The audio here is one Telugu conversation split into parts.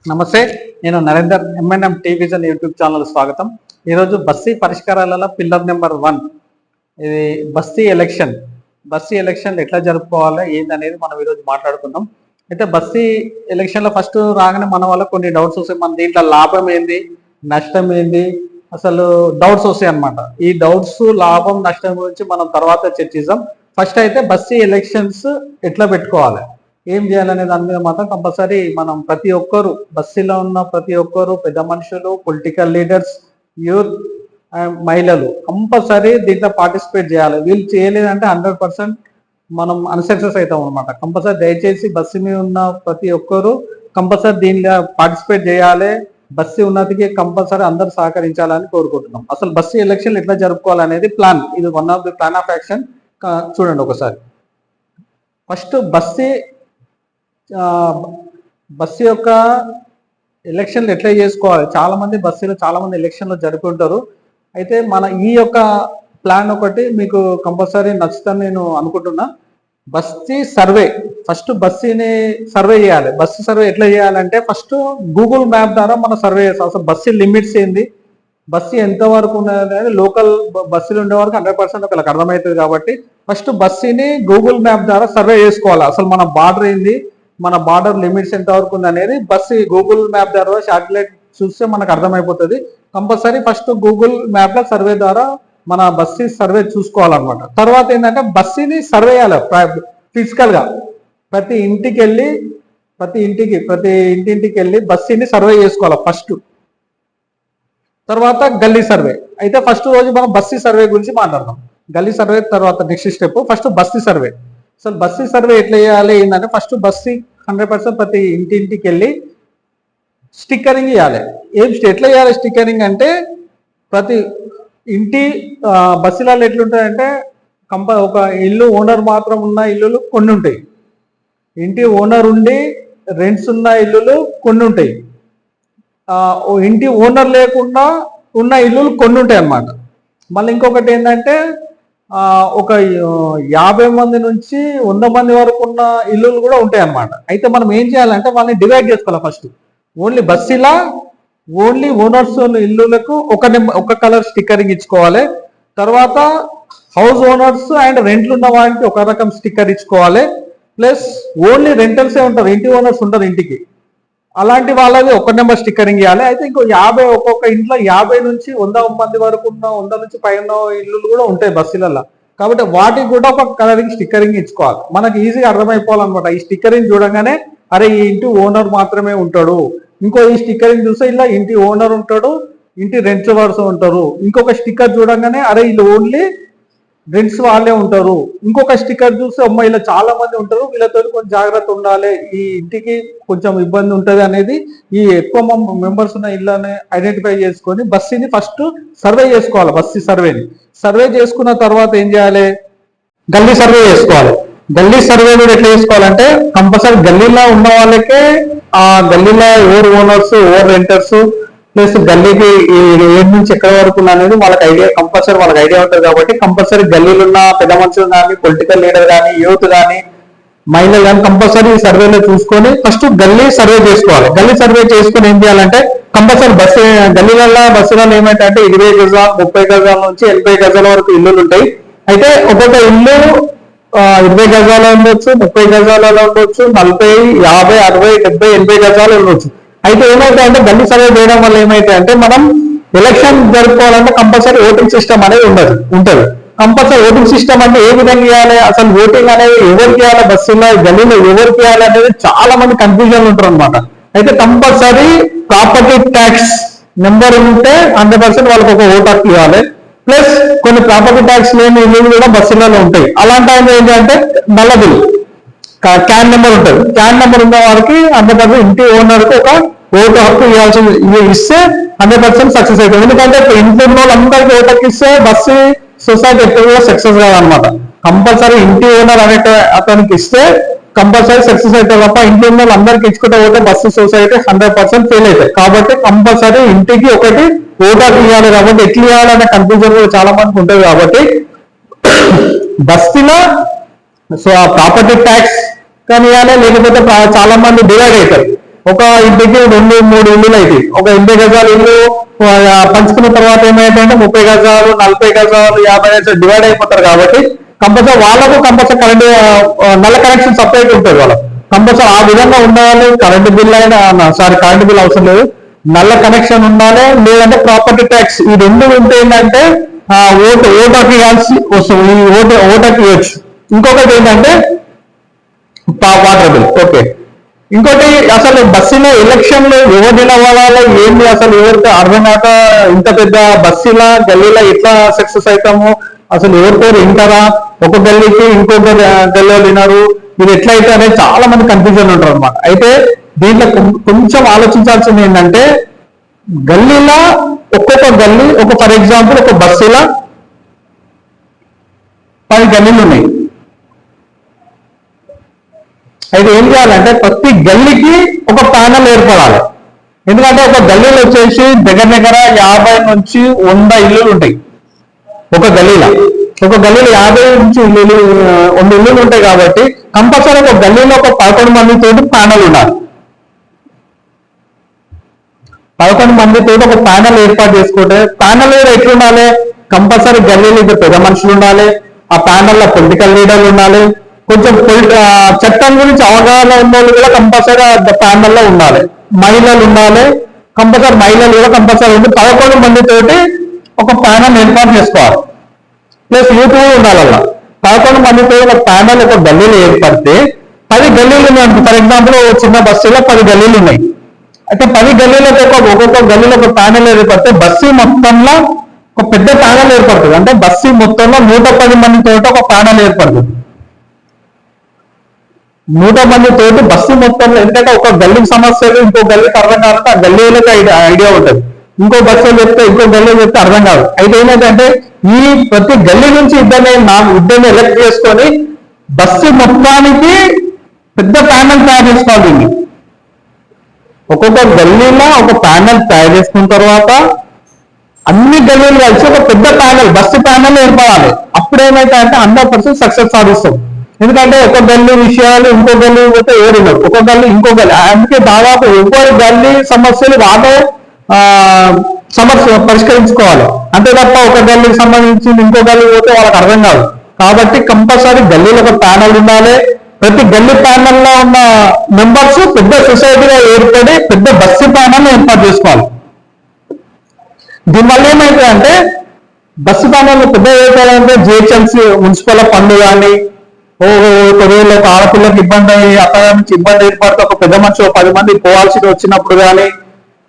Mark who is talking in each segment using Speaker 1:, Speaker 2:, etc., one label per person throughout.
Speaker 1: నమస్తే, నేను నరేందర్. ఎంఎన్ఎం టీవిజన్ యూట్యూబ్ ఛానల్ స్వాగతం. ఈరోజు బస్తీ పరిష్కారాలలో పిల్లర్ నెంబర్ 1 ఇది బస్తీ ఎలక్షన్. బస్తీ ఎలక్షన్ ఎట్లా జరుపుకోవాలి ఏందనేది మనం ఈరోజు మాట్లాడుకుందాం. అయితే బస్తీ ఎలక్షన్లో ఫస్ట్ రాగానే మన వల్ల కొన్ని డౌట్స్ వస్తాయి. మన దీంట్లో లాభం ఏంది, నష్టం ఏంది, అసలు డౌట్స్ వస్తాయి అన్నమాట. ఈ డౌట్స్, లాభం, నష్టం గురించి మనం తర్వాత చర్చిద్దాం. ఫస్ట్ అయితే బస్తీ ఎలక్షన్స్ ఎట్లా పెట్టుకోవాలి, ఏం చేయాలనే దాని మీద మాత్రం కంపల్సరీ మనం ప్రతి ఒక్కరు, బస్సులో ఉన్న ప్రతి ఒక్కరు, పెద్ద మనుషులు, పొలిటికల్ లీడర్స్, యూత్, మహిళలు కంపల్సరీ దీంట్లో పార్టిసిపేట్ చేయాలి. వీళ్ళు చేయలేదంటే 100% మనం అన్సక్సెస్ అవుతాం అనమాట. కంపల్సరీ దయచేసి బస్సు మీద ఉన్న ప్రతి ఒక్కరు కంపల్సరీ దీనిలో పార్టిసిపేట్ చేయాలి. బస్సు ఉన్నతికి కంపల్సరీ అందరూ సహకరించాలని కోరుకుంటున్నాం. అసలు బస్సు ఎలక్షన్ ఎట్లా జరుపుకోవాలనేది ప్లాన్. ఇది one of the plan of action. చూడండి ఒకసారి. ఫస్ట్ బస్సు యొక్క ఎలక్షన్లు ఎట్లా చేసుకోవాలి. చాలా మంది బస్సులో చాలా మంది ఎలక్షన్లు జరుపుకుంటారు. అయితే మన ఈ యొక్క ప్లాన్ ఒకటి మీకు కంపల్సరీ నచ్చుతుందని నేను అనుకుంటున్నా. బస్తీ సర్వే, ఫస్ట్ బస్సీని సర్వే చేయాలి. బస్సు సర్వే ఎట్లా చేయాలంటే ఫస్ట్ గూగుల్ మ్యాప్ ద్వారా మనం సర్వే చేస్తాం. అసలు బస్సు లిమిట్స్ ఏంది, బస్సు ఎంత వరకు ఉన్నది, లోకల్ బస్సులు ఉండే వరకు 100% ఒకళ్ళకి అర్థమవుతుంది. కాబట్టి ఫస్ట్ బస్సుని గూగుల్ మ్యాప్ ద్వారా సర్వే చేసుకోవాలి. అసలు మన బార్డర్ ఏంది, మన బార్డర్ లిమిట్స్ ఎంత వరకు ఉంది అనేది బస్సు గూగుల్ మ్యాప్ ద్వారా శాటిలైట్ చూస్తే మనకు అర్థమైపోతుంది. కంపల్సరీ ఫస్ట్ గూగుల్ మ్యాప్ లో సర్వే ద్వారా మన బస్సు సర్వే చూసుకోవాలన్నమాట. తర్వాత ఏంటంటే బస్సుని సర్వే చేయాలి ఫిజికల్ గా. ప్రతి ఇంటింటికి వెళ్ళి బస్సుని సర్వే చేసుకోవాలి ఫస్ట్. తర్వాత గల్లీ సర్వే. అయితే ఫస్ట్ రోజు మనం బస్సు సర్వే గురించి మాట్లాడదాం. గల్లీ సర్వే తర్వాత next step first bus survey. అసలు బస్సు సర్వే ఎట్లా చేయాలి ఏంటంటే ఫస్ట్ బస్సు 100% ప్రతి ఇంటింటికి వెళ్ళి స్టిక్కరింగ్ చేయాలి. ఎట్లా చేయాలి స్టిక్కరింగ్ అంటే, ప్రతి ఇంటి బస్సులలో ఎట్లుంటాయంటే ఒక ఇల్లు ఓనర్ మాత్రం ఉన్న ఇల్లులు కొన్ని ఉంటాయి, ఇంటి ఓనర్ ఉండి రెంట్స్ ఉన్న ఇల్లులు కొన్ని ఉంటాయి, ఇంటి ఓనర్ లేకుండా ఉన్న ఇల్లులు కొన్ని ఉంటాయి అన్నమాట. మళ్ళీ ఇంకొకటి ఏంటంటే ఒక 50 మంది నుంచి 100 మంది వరకు ఉన్న ఇల్లులు కూడా ఉంటాయి అన్నమాట. అయితే మనం ఏం చేయాలంటే వాళ్ళని డివైడ్ చేసుకోవాలి. ఫస్ట్ ఓన్లీ బస్సులా ఓన్లీ ఓనర్స్ ఇల్లులకు ఒక కలర్ స్టిక్కరింగ్ ఇచ్చుకోవాలి. తర్వాత హౌస్ ఓనర్స్ అండ్ రెంట్లు ఉన్న వారికి ఒక రకం స్టిక్కర్ ఇచ్చుకోవాలి. ప్లస్ ఓన్లీ రెంటల్సే ఉంటారు, ఇంటి ఓనర్స్ ఉంటారు ఇంటికి, అలాంటి వాళ్ళది ఒక నెంబర్ స్టిక్కరింగ్ ఇవ్వాలి. అయితే ఇంకో 50, ఒక్కొక్క ఇంట్లో 50 నుంచి 100 మంది వరకు ఉన్న 100 నుంచి పైన ఇల్లులు కూడా ఉంటాయి బస్సులలో. కాబట్టి వాటికి కూడా ఒక కలరింగ్ స్టిక్కరింగ్ ఇచ్చుకోవాలి. మనకి ఈజీగా అర్థమైపోవాలన్నమాట. ఈ స్టిక్కరింగ్ చూడగానే అరే ఈ ఇంటి ఓనర్ మాత్రమే ఉంటాడు, ఇంకో ఈ స్టిక్కరింగ్ చూస్తే ఇలా ఇంటి ఓనర్ ఉంటాడు, ఇంటి రెంట్స్ వర్స్ ఉంటారు, ఇంకొక స్టిక్కర్ చూడగానే అరే వీళ్ళు ఓన్లీ రెంట్స్ వాళ్ళే ఉంటారు, ఇంకొక స్టిక్కర్ చూస్తే అమ్మ ఇలా చాలా మంది ఉంటారు, వీళ్ళతో కొంచెం జాగ్రత్త ఉండాలి, ఈ ఇంటికి కొంచెం ఇబ్బంది ఉంటుంది అనేది ఈ ఎక్కువ మెంబర్స్ ఉన్న ఇళ్ళని ఐడెంటిఫై చేసుకొని బస్సుని ఫస్ట్ సర్వే చేసుకోవాలి. బస్సు సర్వే చేసుకున్న తర్వాత ఏం చేయాలి, గల్లీ సర్వే చేసుకోవాలి. గల్లీ సర్వే కూడా ఎట్లా చేసుకోవాలంటే కంపల్సరీ గల్లీలో ఉన్న వాళ్ళకే ఆ గల్లీలో ఎవరు ఓనర్స్, ఎవరు రెంటర్స్, ప్లస్ గల్లీకి ఏడు నుంచి ఎక్కడి వరకు అనేది వాళ్ళకి ఐడియా, కంపల్సరీ వాళ్ళకి ఐడియా ఉంటుంది. కాబట్టి కంపల్సరీ గల్లీలో ఉన్న పెద్ద మనుషులు కానీ, పొలిటికల్ లీడర్ కానీ, యూత్ కానీ, మహిళలు కానీ కంపల్సరీ ఈ సర్వేలో చూసుకొని ఫస్ట్ గల్లీ సర్వే చేసుకోవాలి. గల్లీ సర్వే చేసుకొని ఏం చేయాలంటే కంపల్సరీ బస్సులలో ఏమంటే 20 గజాలు, 30 గజాల నుంచి 80 గజాల వరకు ఇల్లులు ఉంటాయి. అయితే ఒక్కొక్క ఇల్లు 20 గజాలు ఉండొచ్చు, 30 గజాలలో ఉండొచ్చు, 40, 50, 60, 70, 80 గజాలు ఉండొచ్చు. అయితే ఏమైతే గల్లీ సర్వే చేయడం వల్ల ఏమైతే అంటే మనం ఎలక్షన్ జరుపుకోవాలంటే కంపల్సరీ ఓటింగ్ సిస్టమ్ అనేది ఉంటుంది. కంపల్సరీ ఓటింగ్ సిస్టమ్ అంటే ఏ విధంగా చేయాలి, అసలు ఓటింగ్ అనేది ఎవరికి చేయాలి, బస్సులో గల్లీలో ఎవరికి చేయాలి అనేది చాలా మంది కన్ఫ్యూజన్ ఉంటారు అనమాట. అయితే కంపల్సరీ ప్రాపర్టీ ట్యాక్స్ నెంబర్ ఉంటే 100% వాళ్ళకి ఒక ఓటు హక్కు ఇవ్వాలి. ప్లస్ కొన్ని ప్రాపర్టీ ట్యాక్స్ లేని ఇల్లు కూడా బస్సులలో ఉంటాయి. అలాంటి టైంలో ఏంటంటే నల్ల బిల్ క్యాన్ నెంబర్ ఉంటుంది. క్యాన్ నెంబర్ ఉన్న వారికి 100% ఇంటి ఓనర్కి ఒక ఓటు హక్కు ఇస్తే 100% సక్సెస్ అవుతుంది. ఎందుకంటే ఇంట్లో ఉన్న వాళ్ళందరికీ ఓటు హక్కు ఇస్తే బస్సు సొసైటీ ఎప్పుడు కూడా సక్సెస్ కాదనమాట. కంపల్సరీ ఇంటి ఓనర్ అనే అతనికి ఇస్తే కంపల్సరీ సక్సెస్ అవుతాయి తప్ప ఇంటి ఉన్న వాళ్ళందరికీ ఇచ్చుకుంటే పోతే బస్సు సొసైటీ 100% ఫెయిల్ అవుతాయి. కాబట్టి కంపల్సరీ ఇంటికి ఒకటి ఓటు హక్కు ఇవ్వాలి. కాబట్టి ఎట్లా ఇవ్వాలనే కన్ఫ్యూజన్ కూడా చాలా మందికి ఉంటుంది. కాబట్టి బస్సులో సో ఆ ప్రాపర్టీ ట్యాక్స్ కానీ ఇవ్వాలి, లేకపోతే చాలా మంది డివైడ్ అవుతారు. ఒక ఇంటికి 2-3 ఇల్లులు అయితే ఒక 80 గజాల ఇల్లు పంచుకున్న తర్వాత ఏమైందంటే 30 గజాలు 40 గజాలు 50 గజాలు డివైడ్ అయిపోతారు కాబట్టి కంపల్సరీ వాళ్ళకు కంపల్సరీ కరెంట్ నల్ల కనెక్షన్ సపరేట్ ఉంటుంది వాళ్ళకు కంపల్సరీ ఆ విధంగా ఉండాలి. కరెంట్ బిల్ అయినా కరెంట్ బిల్ అవసరం లేదు, నల్ల కనెక్షన్ ఉండాలి, లేదంటే ప్రాపర్టీ ట్యాక్స్. ఈ రెండు ఉంటే ఏంటంటే ఓటాకి ఇవ్వాల్సి వస్తుంది, ఓటాకి ఇవ్వచ్చు. ఇంకొకటి ఏంటంటే వాటర్ బిల్. ఓకే, ఇంకోటి అసలు బస్సులో ఎలక్షన్లు ఎవరు నిలబడాలో ఏంటి అసలు ఎవరికి అర్థం కాక ఇంత పెద్ద బస్సులా గల్లీలో ఎట్లా సక్సెస్ అవుతాము, అసలు ఎవరికోరు వింటారా, ఒక గల్లీకి ఇంకొక గల్లీలో వినరు, ఇది ఎట్లా అయితే అనేది చాలా మంది కన్ఫ్యూజన్ ఉంటారు అనమాట. అయితే దీంట్లో కొంచెం ఆలోచించాల్సింది ఏంటంటే గల్లీలో ఒక్కొక్క గల్లీ ఫర్ ఎగ్జాంపుల్ ఒక బస్సులో 10 గల్లీలు ఉన్నాయి. అయితే ఏం చేయాలంటే ప్రతి గల్లీకి ఒక ప్యానల్ ఏర్పడాలి. ఎందుకంటే ఒక గల్లీలో వచ్చేసి దగ్గర 50 నుంచి 100 ఇల్లులు ఉంటాయి ఒక గల్లీలో. ఒక గల్లీలో 50 నుంచి 100 ఇల్లులు ఉంటాయి కాబట్టి కంపల్సరీ ఒక గల్లీలో ఒక 11 మందితో ప్యానల్ ఉండాలి. 11 మందితో ఒక ప్యానల్ ఏర్పాటు చేసుకుంటే ప్యానల్ ఎట్లా ఉండాలి, కంపల్సరీ గల్లీలో ఇద్దరు పెద్ద మనుషులు ఉండాలి, ఆ ప్యానల్లో పొలిటికల్ లీడర్లు ఉండాలి, కొంచెం చట్టం గురించి అవగాహన ఉన్న వాళ్ళు కూడా కంపల్సరీ ప్యానల్లో ఉండాలి, మహిళలు ఉండాలి, కంపల్సరీ మహిళలు కూడా కంపల్సరీ ఉండి 11 మందితోటి ఒక ప్యానల్ ఏర్పాటు చేసుకోవాలి. ప్లస్ యూత్ కూడా ఉండాలి. అలా 11 మందితో ఒక ప్యానల్ ఒక గల్లీలు ఏర్పడితే 10 గల్లీలు ఉన్నాయి. ఫర్ ఎగ్జాంపుల్ చిన్న బస్సులో 10 గల్లీలు ఉన్నాయి. అయితే 10 గల్లీలకు ఒక్కొక్క గల్లీలో ఒక ప్యానల్ ఏర్పడితే బస్సు మొత్తంలో ఒక పెద్ద ప్యానల్ ఏర్పడుతుంది. అంటే బస్సు మొత్తంలో 110 మందితో ఒక ప్యానల్ ఏర్పడుతుంది. 100 మందితోటి బస్సు మొత్తంలో, ఎందుకంటే ఒక గల్లీకి సమస్యలు ఇంకో గల్లీకి అర్థం కావాలంటే ఆ గల్లీలకు ఐడియా ఉంటుంది, ఇంకో బస్సులు చెప్తే ఇంకో గల్లీ చెప్తే అర్థం కాదు. అయితే ఏంటంటే ఈ ప్రతి గల్లీ నుంచి ఇద్దరిని ఎలక్ట్ చేసుకొని బస్సు మొత్తానికి పెద్ద ప్యానల్ తయారు చేసుకోవాలి. ఒక్కొక్క గల్లీలో ఒక ప్యానల్ తయారు చేసుకున్న తర్వాత అన్ని గల్లీలు కలిసి ఒక పెద్ద ప్యానల్ బస్సు ప్యానల్ ఏర్పడాలి. అప్పుడు ఏమైతే అంటే 100% సక్సెస్ సాధిస్తాం. ఎందుకంటే ఒక గల్లీ విషయాలు ఇంకో గల్లీ పోతే ఎవరున్నారు, ఒక గల్లీ ఇంకో గల్లీ, అందుకే దాదాపు ఎవరి గల్లీ సమస్యలు వాళ్ళే సమస్య పరిష్కరించుకోవాలి. అంతే తప్ప ఒక గల్లీకి సంబంధించి ఇంకో గల్లీ పోతే వాళ్ళకి అర్థం కాదు. కాబట్టి కంపల్సరీ గల్లీలో ఒక ప్యానల్ ఉండాలి. ప్రతి గల్లీ ప్యానల్లో ఉన్న మెంబర్స్ పెద్ద సొసైటీగా ఏర్పడి పెద్ద బస్సు ప్యానల్ ఏర్పాటు చేసుకోవాలి. దీనివల్ల ఏమైతే అంటే బస్సు ప్యానల్ పెద్ద ఏర్పడాలంటే జిహెచ్ఎంసీ మున్సిపల్ ఫండ్ కానీ కొద్దిగా ఒక ఆడపిల్లకి ఇబ్బంది అయ్యి అక్కడ నుంచి ఇబ్బంది ఏర్పడితే ఒక పెద్ద మనిషి 10 మంది పోవాల్సి వచ్చినప్పుడు కానీ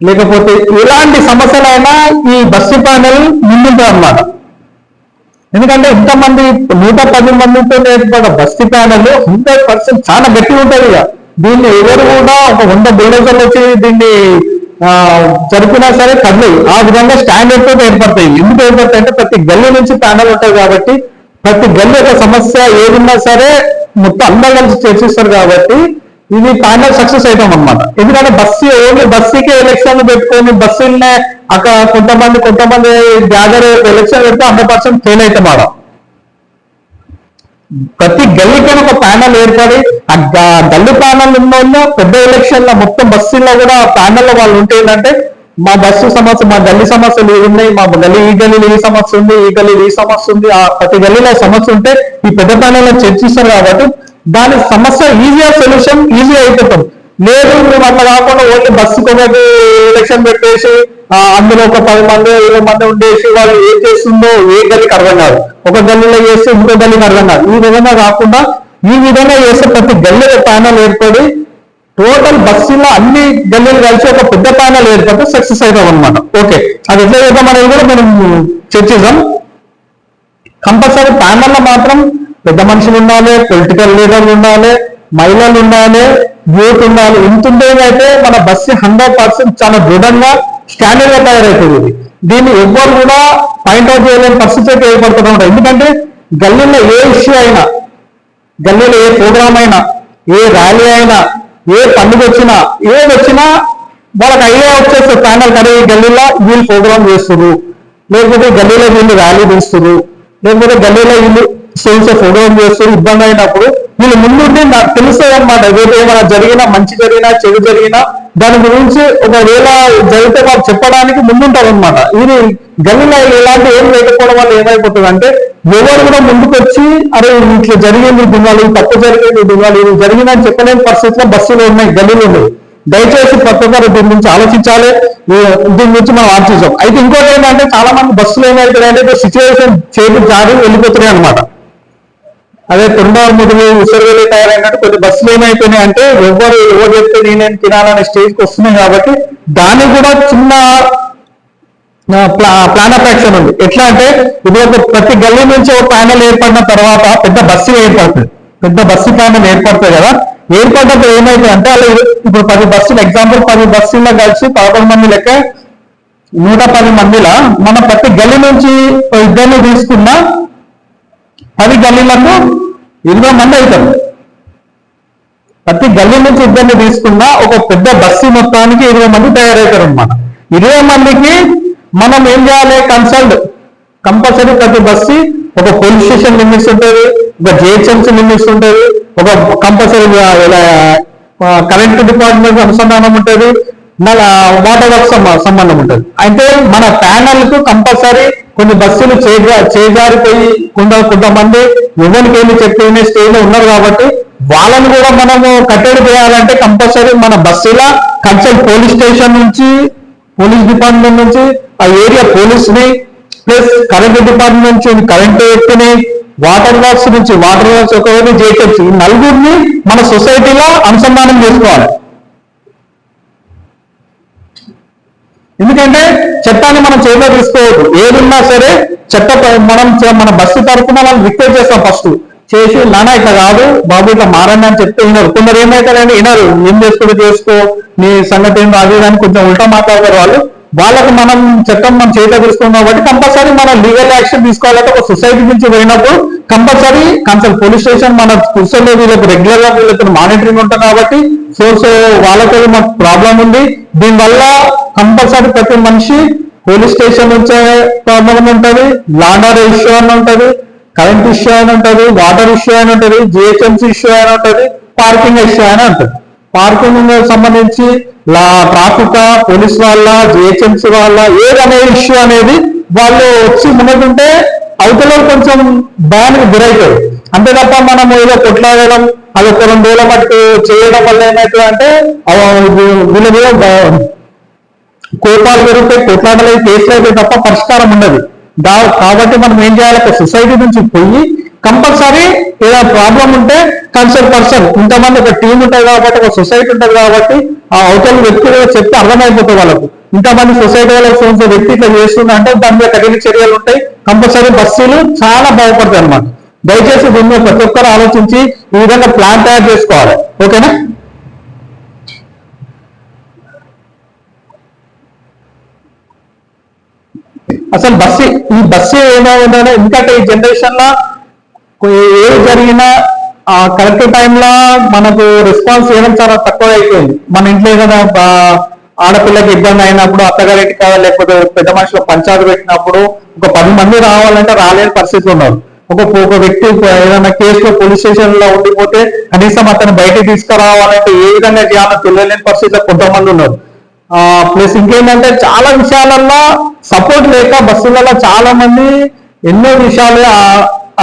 Speaker 1: లేకపోతే ఎలాంటి సమస్యలైనా ఈ బస్సు ప్యానల్ ముందుంటుంది అన్నమాట. ఎందుకంటే ఇంతమంది 110 మందితో ఏర్పడ్డ బస్సు ప్యానల్ 100% చాలా గట్టిగా ఉంటుంది. ఇక దీన్ని ఎవరు కూడా ఒక 100 బిల్డర్లు వచ్చి దీన్ని జరిపినా సరే కదలవు. ఆ విధంగా స్టాండర్డ్ తో ఏర్పడతాయి. ఎందుకు ఏర్పడతాయి అంటే ప్రతి గల్లీ నుంచి ప్యానల్ ఉంటాయి కాబట్టి ప్రతి గల్లీ ఒక సమస్య ఏదున్నా సరే మొత్తం అందరూ కలిసి చర్చిస్తారు కాబట్టి ఇది ప్యానల్ సక్సెస్ అవుతాం అనమాట. ఎందుకంటే ఓన్లీ బస్సుకి ఎలక్షన్ పెట్టుకొని బస్సులనే అక్కడ కొంతమంది గ్యాదర్ ఎలక్షన్ పెడితే 100% ఫెయిల్ అవుతాం. ఆడ ప్రతి గల్లీకైనా ఒక ప్యానల్ ఏర్పడి ఆ గల్లీ ప్యానల్ ఉన్న వాళ్ళు పెద్ద ఎలక్షన్లో మొత్తం బస్సుల్లో కూడా ప్యానల్లో వాళ్ళు ఉంటే ఏంటంటే మా బస్సు సమస్య, మా గల్లీ సమస్యలు ఉన్నాయి, మా గల్లీ ఈ గల్లీలో ఈ సమస్య ఉంది, ఈ గల్లీలో ఈ సమస్య ఉంది, ఆ ప్రతి గల్లీలో సమస్య ఉంటే ఈ పెద్ద ప్యానల్లో చర్చిస్తారు కాబట్టి దాని సమస్య సొల్యూషన్ ఈజీ అయిపోతాం. లేదు మేము అట్లా కాకుండా ఓన్లీ బస్సుకు ఒకటి ఎలక్షన్ పెట్టేసి అందులో ఒక 10 మంది 20 మంది ఉండేసి వాళ్ళు ఏం చేస్తుందో ఏ గల్లీకి అర్థం కాదు, ఒక గల్లీలో చేస్తే ఇంకో గల్లీకి అర్థం కాదు. ఈ విధంగా కాకుండా ఈ విధంగా చేస్తే ప్రతి గల్లీలో ప్యానల్ ఏర్పడి టోటల్ బస్సులో అన్ని గల్లీలు కలిసి ఒక పెద్ద ప్యానల్ ఏర్పడితే సక్సెస్ అవుతాం అనమాట. ఓకే, అది ఎట్లా చేద్దాం అనేది కూడా మనం చర్చిద్దాం. కంపల్సరీ ప్యానల్లో మాత్రం పెద్ద మనుషులు ఉండాలి, పొలిటికల్ లీడర్లు ఉండాలి, మహిళలు ఉండాలి, యూత్ ఉండాలి. ఇంత ఉండేదైతే మన బస్సు 100% చాలా దృఢంగా స్టాండర్డ్ గా తయారవుతుంది. దీన్ని ఎవ్వరు కూడా పాయింట్అవుట్ చేయలేని పరిస్థితి అయితే ఏర్పడుతూ ఉంటాయి. ఎందుకంటే గల్లీలో ఏ ఇష్యూ అయినా, గల్లీలో ఏ ప్రోగ్రామ్ అయినా, ఏ ర్యాలీ అయినా, ఏ పండుగ వచ్చినా ఏది వచ్చినా వాళ్ళకి ఐడియా వచ్చేస్తే ప్యానల్ కడే గల్లీలో వీళ్ళు ప్రోగ్రామ్ చేస్తారు, లేకపోతే గల్లీలో వీళ్ళు ర్యాలీ తీస్తారు, లేకపోతే గల్లీలో వీళ్ళు ప్రోగ్రామ్ చేస్తారు. ఇబ్బంది అయినప్పుడు వీళ్ళు ముందుండి నాకు తెలుస్తుంది అనమాట. ఏదైతే ఏమైనా జరిగినా, మంచి జరిగినా చెడు జరిగినా దాని గురించి ఒకవేళ జరిగితే వాళ్ళు చెప్పడానికి ముందుంటారు అనమాట. ఇది గల్లీలో ఇలాంటి ఏం లేకపోవడం వల్ల ఏమైపోతుంది అంటే ఎవరు కూడా ముందుకు వచ్చి అరే ఇట్లా జరిగింది దిగాలి, తప్పు జరిగింది దిగాలి, ఇది జరిగిందని చెప్పలేని పరిస్థితిలో బస్సులు ఉన్నాయి, గల్లీలు ఉన్నాయి. దయచేసి ప్రతి ఒక్కరు దీని గురించి ఆలోచించాలి. దీని గురించి మనం ఆలోచించాం. అయితే ఇంకోటి ఏంటంటే చాలా మంది బస్సులు ఏమైతున్నాయంటే సిచ్యువేషన్ చేతి జారి వెళ్ళిపోతున్నాయి అనమాట. అదే తొండవరు ముదుగు ఉసిరివేలి తయారైనట్టు కొన్ని బస్సులు ఏమైపోయినాయి అంటే ఎవరు చెప్తే నేనేం తినాలనే స్టేజ్కి వస్తున్నాయి. కాబట్టి దాన్ని కూడా చిన్న ప్లాన్ ఆఫ్ యాక్షన్ ఉంది. ఎట్లా అంటే ఇది ప్రతి గల్లీ నుంచి ఒక ప్యానల్ ఏర్పడిన తర్వాత పెద్ద బస్సు ఏర్పడుతుంది. పెద్ద బస్సు ప్యానల్ ఏర్పడుతుంది కదా, ఏర్పడినప్పుడు ఏమైతే అంటే అలా ఇప్పుడు 10 బస్సులు ఎగ్జాంపుల్ 10 బస్సుల్లో కలిసి 11 మంది లెక్క 110 మందిలా మనం ప్రతి గల్లీ నుంచి ఇద్దరిని తీసుకున్న 10 గల్లీలకు 20 మంది అవుతారు. ప్రతి గల్లీ నుంచి ఇద్దరిని తీసుకున్న ఒక పెద్ద బస్సు మొత్తానికి 20 మంది తయారవుతారు అనమాట. 20 మందికి మనం ఏం చేయాలి, కన్సల్ట్ కంపల్సరీ ప్రతి బస్సు ఒక పోలీస్ స్టేషన్ లిమిట్స్ ఉంటుంది, ఒక జిహెచ్ఎంసీ లిమిట్స్ ఉంటుంది, ఒక కంపల్సరీ కరెంట్ డిపార్ట్మెంట్ అనుసంధానం ఉంటుంది, మళ్ళీ వాటర్ వర్క్ సంబంధం ఉంటుంది. అయితే మన ప్యానల్ కు కంపల్సరీ కొన్ని బస్సులు చేజారిపోయి కొంతమంది ఎవరికి ఏమి చెప్పిన స్టేజ్ లో ఉన్నారు కాబట్టి వాళ్ళని కూడా మనము కట్టడి చేయాలంటే కంపల్సరీ మన బస్సుల కన్సల్ట్ పోలీస్ స్టేషన్ నుంచి, పోలీస్ డిపార్ట్మెంట్ నుంచి ఆ ఏరియా పోలీసుని, ప్లస్ కరెంట్ డిపార్ట్మెంట్ నుంచి కరెంట్ వ్యక్తిని, వాటర్ వర్క్స్ నుంచి వాటర్ వర్క్స్ ఒకవేళ చేయొచ్చు. ఈ నలుగురిని మన సొసైటీలో అనుసంధానం చేసుకోవాలి. ఎందుకంటే చట్టాన్ని మనం చేతిలో తీసుకోవద్దు. ఏదున్నా సరే మన బస్సు తరఫున వాళ్ళు రిక్వెస్ట్ చేస్తాం ఫస్ట్ చేసి, నానా ఇట్లా కాదు బాబు ఇట్లా మారండి అని చెప్తే వినరు. కొందరు ఏమైతారండి వినరు, ఏం చేసుకో నీ సంగతి ఏం రాదు అని కొంచెం ఉల్టా మాట్లాడతారు వాళ్ళకి మనం చట్టం మనం చేతిలో తీసుకున్నాం కాబట్టి కంపల్సరీ మనం లీగల్ యాక్షన్ తీసుకోవాలంటే ఒక సొసైటీ నుంచి పోయినప్పుడు కంపల్సరీ కన్సల్ట్ పోలీస్ స్టేషన్ మన కూర్చొని వీళ్ళకి రెగ్యులర్ గా వీళ్ళకి మానిటరింగ్ ఉంటుంది కాబట్టి సో వాళ్ళతో మాకు ప్రాబ్లం ఉంది. దీనివల్ల కంపల్సరీ ప్రతి మనిషి పోలీస్ స్టేషన్ నుంచే ప్రాబ్లం ఉంటుంది, ల్యాండ్ ఆర్డర్ ఇష్యూ అని ఉంటుంది, కరెంట్ ఇష్యూ అని ఉంటుంది, వాటర్ ఇష్యూ అని ఉంటుంది, జిహెచ్ఎంసీ ఇష్యూ అని ఉంటుంది, పార్కింగ్ ఇష్యూ అని ఉంటుంది. పార్కింగ్ సంబంధించి ట్రాఫిక్ పోలీస్ వాళ్ళ జిహెచ్ఎంసీ వాళ్ళ ఏదనే ఇష్యూ అనేది వాళ్ళు వచ్చి ముందుంటే అవతల కొంచెం భయానికి గురవుతారు. అంతే తప్ప మనం ఏదో కొట్లాడడం అది ఒక 2 రోజుల మట్టు చేయడం వల్ల ఏమవుతుంది అంటే వీళ్ళ మీద కోపాలు పెరుగుతాయి, కొట్లాడలేదు, కేసులు అయితే తప్ప పరిష్కారం ఉండదు. కాబట్టి మనం ఏం చేయాలి, ఒక సొసైటీ నుంచి పోయి కంపల్సరీ ఏదైనా ప్రాబ్లం ఉంటే కన్సల్ట్ పర్సన్ ఇంతమంది ఒక టీం ఉంటుంది కాబట్టి ఒక సొసైటీ ఉంటుంది కాబట్టి ఆ అవతల వ్యక్తులు చెప్తే అర్థమైపోతుంది వాళ్ళకు. ఇంతమంది సొసైటీ వాళ్ళకి వ్యక్తి ఇట్లా చేస్తున్నా అంటే దాని మీద కఠిన చర్యలు ఉంటాయి. కంపల్సరీ బస్సులు చాలా బాగుపడతాయి అనమాట. దయచేసి దీన్ని ప్రతి ఒక్కరు ఆలోచించి ఈ విధంగా ప్లాన్ తయారు చేసుకోవాలి. ఓకేనా? అసలు ఈ బస్సు ఏమైందంటే ఇంకా ఈ జనరేషన్ లో ఏది జరిగినా కరెక్ట్ టైంలో మనకు రెస్పాన్స్ చేయడం చాలా తక్కువ అయిపోయింది. మన ఇంట్లో ఏదైనా ఆడపిల్లకి ఇబ్బంది అయినప్పుడు అత్తగారికి లేకపోతే పెద్ద మనుషులు పంచాయతీ పెట్టినప్పుడు ఒక 10 మంది రావాలంటే రాలేని పరిస్థితులు ఉన్నారు. ఒక వ్యక్తి ఏదైనా కేసులో పోలీస్ స్టేషన్ లో ఉండిపోతే కనీసం అతను బయటకు తీసుకురావాలంటే ఏ విధంగా చేయాలో తెలియలేని పరిస్థితిలో కొంతమంది ఉన్నారు. ప్లస్ ఇంకేంటంటే చాలా విషయాలలో సపోర్ట్ లేక బస్సులలో చాలా మంది ఎన్నో విషయాలు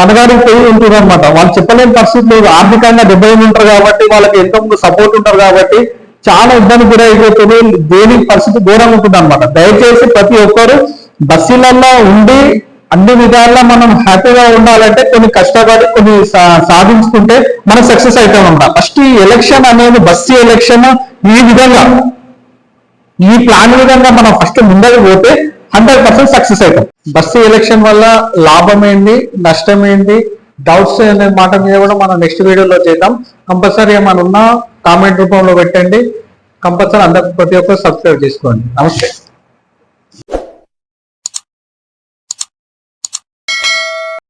Speaker 1: అనగారికి పోయి ఉంటున్నారు అనమాట. వాళ్ళు చెప్పలేని పరిస్థితులు ఆర్థికంగా దెబ్బతిని ఉంటారు కాబట్టి వాళ్ళకి ఎంతో సపోర్ట్ ఉంటారు కాబట్టి చాలా ఇబ్బంది కూడా అయిపోతుంది. దేని పరిస్థితి ఘోరంగా ఉంటుంది అనమాట. దయచేసి ప్రతి ఒక్కరు బస్సులలో ఉండి అన్ని విధాల్లో మనం హ్యాపీగా ఉండాలంటే కొన్ని కష్టపడి కొన్ని సాధించుకుంటే మనం సక్సెస్ అవుతాం అనమాట. ఫస్ట్ ఈ ఎలక్షన్ అనేది బస్సు ఎలక్షన్ ఈ విధంగా ఈ ప్లాన్ విధంగా మనం ఫస్ట్ ముందరికి పోతే 100% సక్సెస్ అవుతాం. బస్సు ఎలక్షన్ వల్ల లాభం ఏంటి, నష్టం ఏంటి, డౌట్స్ అనే మాట మీద కూడా మనం నెక్స్ట్ వీడియోలో చేద్దాం. కంపల్సరీ ఏమైనా ఉన్నా కామెంట్ రూపంలో పెట్టండి. కంపల్సరీ అందరికి ప్రతి ఒక్కరు సబ్స్క్రైబ్ చేసుకోండి. నమస్తే.